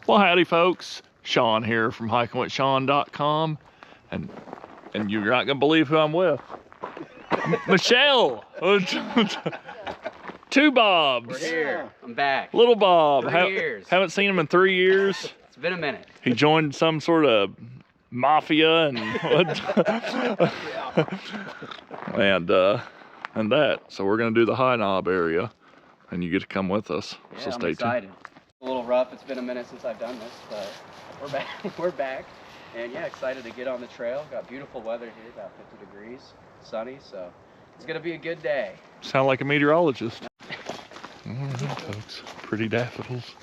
Well, howdy folks, Shawn here from hikingwithshawn.com, and you're not gonna believe who I'm with. Michelle. Two Bobs. We're here. I'm back. Little Bob. 3 years. Haven't seen him in 3 years. It's been a minute. He joined some sort of mafia and and that. So we're gonna do the High Knob area, and you get to come with us. Yeah, So stay I'm excited. A little rough. It's been a minute since I've done this, but we're back. We're back, and yeah, excited to get on the trail. Got beautiful weather here, about 50 degrees, sunny, so it's gonna be a good day. Sound like a meteorologist. All right, folks. Pretty daffodils.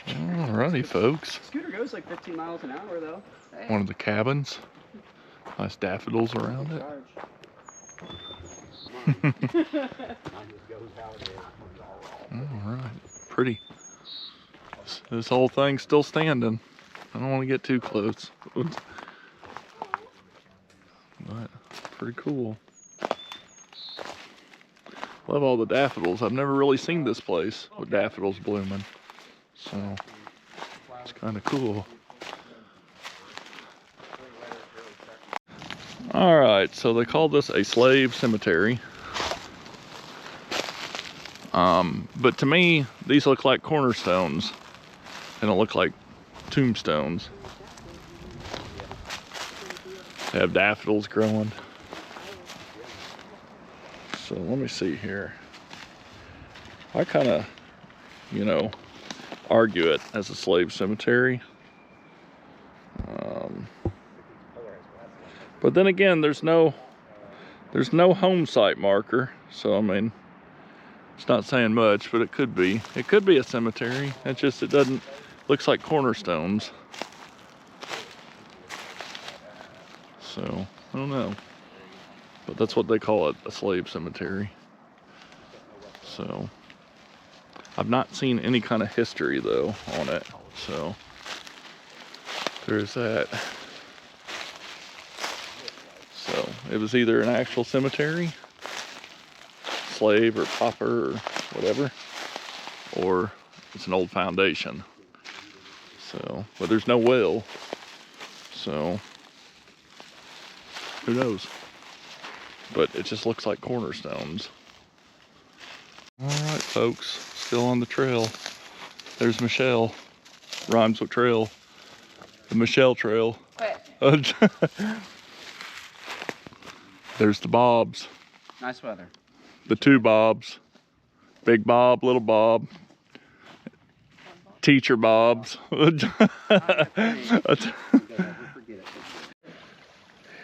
Alrighty, folks. Scooter goes like 15 miles an hour, though. Hey. One of the cabins. Nice daffodils around it. Alright, pretty. This whole thing's still standing. I don't want to get too close. But pretty cool. Love all the daffodils. I've never really seen this place with daffodils blooming. So it's kind of cool. All right, so they call this a slave cemetery. But to me, these look like cornerstones. They don't look like tombstones. They have daffodils growing. So let me see here. I kind of, you know, argue it as a slave cemetery. But then again, there's no home site marker. So I mean, it's not saying much, but it could be. It could be a cemetery. It's just, it doesn't, looks like cornerstones. So, I don't know. But that's what they call it, a slave cemetery. So, I've not seen any kind of history though on it. So, there's that. So, it was either an actual cemetery, slave or pauper or whatever, or it's an old foundation. So, but there's no well, so who knows? But it just looks like cornerstones. All right, folks, still on the trail. There's Michelle. Rhymes with trail. The Michelle Trail. There's the Bobs. Nice weather. The two Bobs. Big Bob, little Bob. Teacher Bobs.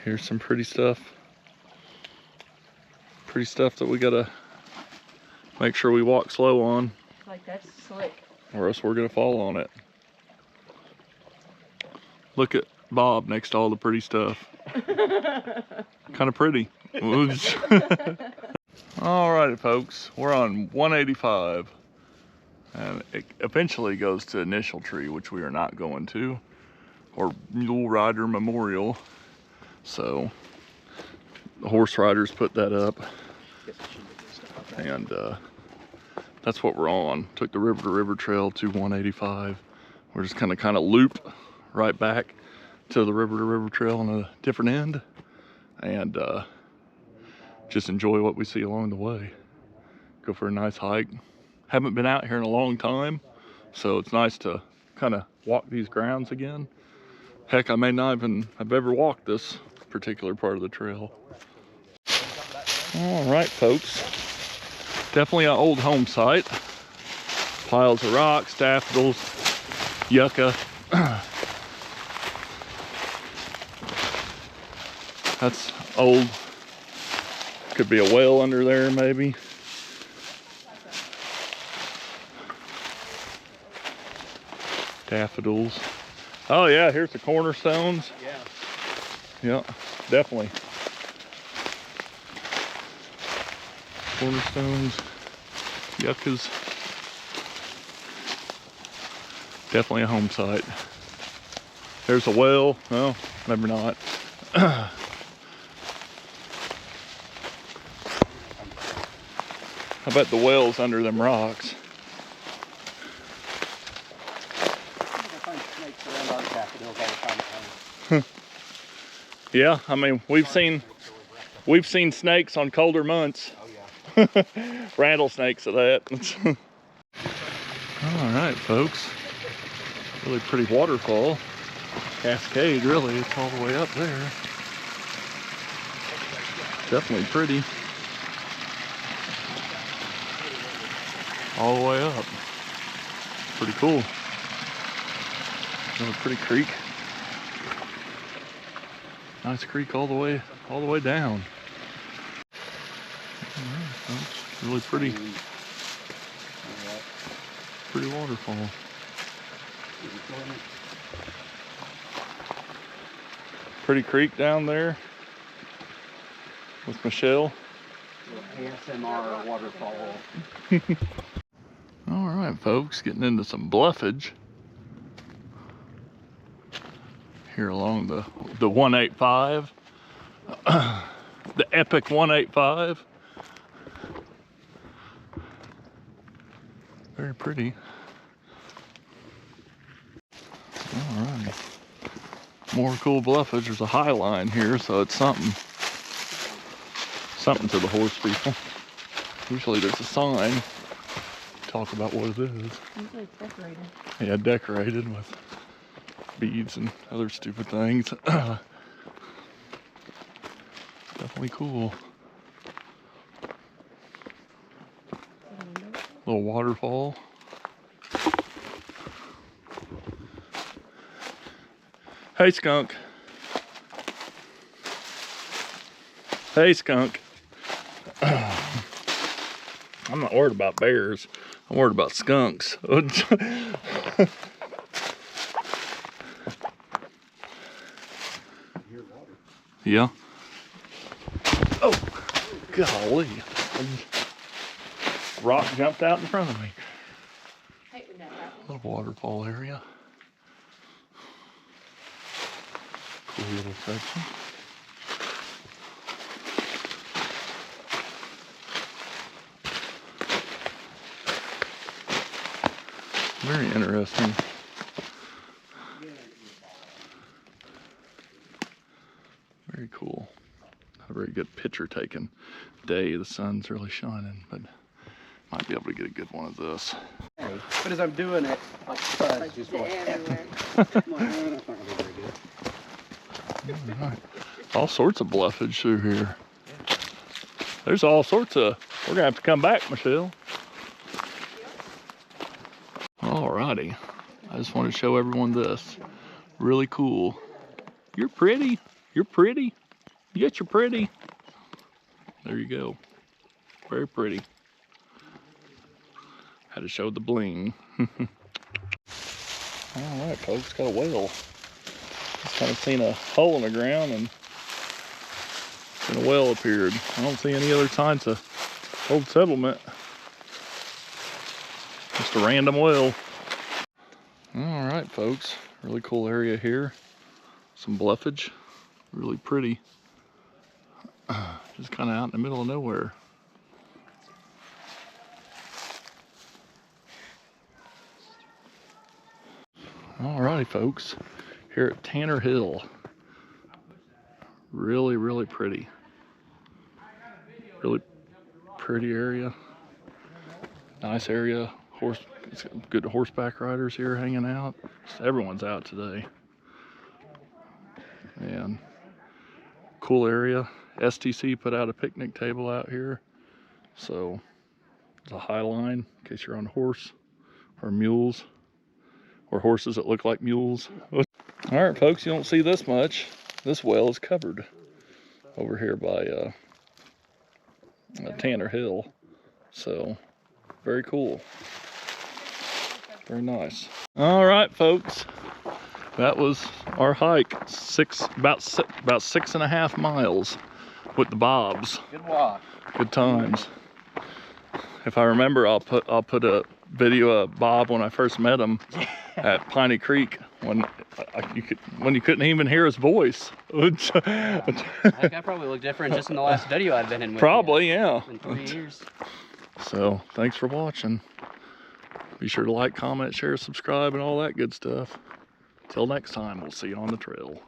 Here's some pretty stuff. Pretty stuff that we gotta make sure we walk slow on. Like that's slick. Or else we're gonna fall on it. Look at Bob next to all the pretty stuff. Kind of pretty. Alrighty folks, we're on 185 and it eventually goes to Initial Tree, which we are not going to, or Mule Rider Memorial. So the horse riders put that up, and that's what we're on. Took the river to river trail to 185. We're just kind of loop right back to the river to river trail on a different end, and just enjoy what we see along the way. Go for a nice hike. Haven't been out here in a long time, so it's nice to kind of walk these grounds again. Heck, I may not even have ever walked this particular part of the trail. All right, folks. Definitely an old home site. Piles of rocks, daffodils, yucca. That's old. Could be a well under there, maybe. Daffodils. Oh yeah, here's the cornerstones. Yeah, definitely. Cornerstones, yuccas. Definitely a home site. There's a well. No, maybe not. I bet the well's under them rocks. Around our daffodils all the time at home. Yeah, I mean, we've seen snakes on colder months. Oh yeah. Rattlesnakes at that. All right, folks. Really pretty waterfall. Cascade, really. It's all the way up there. Definitely pretty. All the way up. Pretty cool. Another pretty creek. Nice creek all the way down. All right, folks. Really pretty waterfall. Pretty creek down there with Michelle. ASMR waterfall. All right, folks, getting into some bluffage here along the 185, the epic 185. Very pretty. All right, more cool bluffage. There's a high line here, so it's something to the horse people. Usually there's a sign. Talk about what it is. Usually it's decorated. Yeah, decorated with beads and other stupid things. Definitely cool. Little waterfall. Hey, skunk. Hey, skunk. I'm not worried about bears. I'm worried about skunks. Yeah. Oh, golly. Rock jumped out in front of me. Hey, when that happens. Little waterfall area. Cool little section. Very interesting. Very cool. A very good picture taken day. The sun's really shining, but might be able to get a good one of this. But as I'm doing it, I'll just go Everywhere. All right. All sorts of bluffage through here. There's all sorts of. We're gonna have to come back, Michelle. Alrighty. I just want to show everyone this. Really cool. You're pretty. You're pretty. Yes, you're pretty. There you go. Very pretty. Had to show the bling. Alright, folks, got a whale. Just kind of seen a hole in the ground and a whale appeared. I don't see any other signs of old settlement. Just a random whale. Alright, folks. Really cool area here. Some bluffage. Really pretty. Just kind of out in the middle of nowhere. Alrighty, folks. Here at Tanner Hill. Really, really pretty. Really pretty area. Nice area. It's good horseback riders here hanging out. Everyone's out today. And cool area. STC put out a picnic table out here. So there's a high line in case you're on a horse or mules or horses that look like mules. All right, folks, you don't see this much. This well is covered over here by Tanner Hill. So very cool. Very nice. All right, folks. That was our hike. About 6.5 miles with the bobs. Good walk. Good times. If I remember, I'll put a video of Bob when I first met him at Piney Creek when you couldn't even hear his voice. I think I probably look different just in the last video I've been in with Probably, you. yeah. In 3 years. So thanks for watching. Be sure to like, comment, share, subscribe, and all that good stuff. Till next time, we'll see you on the trail.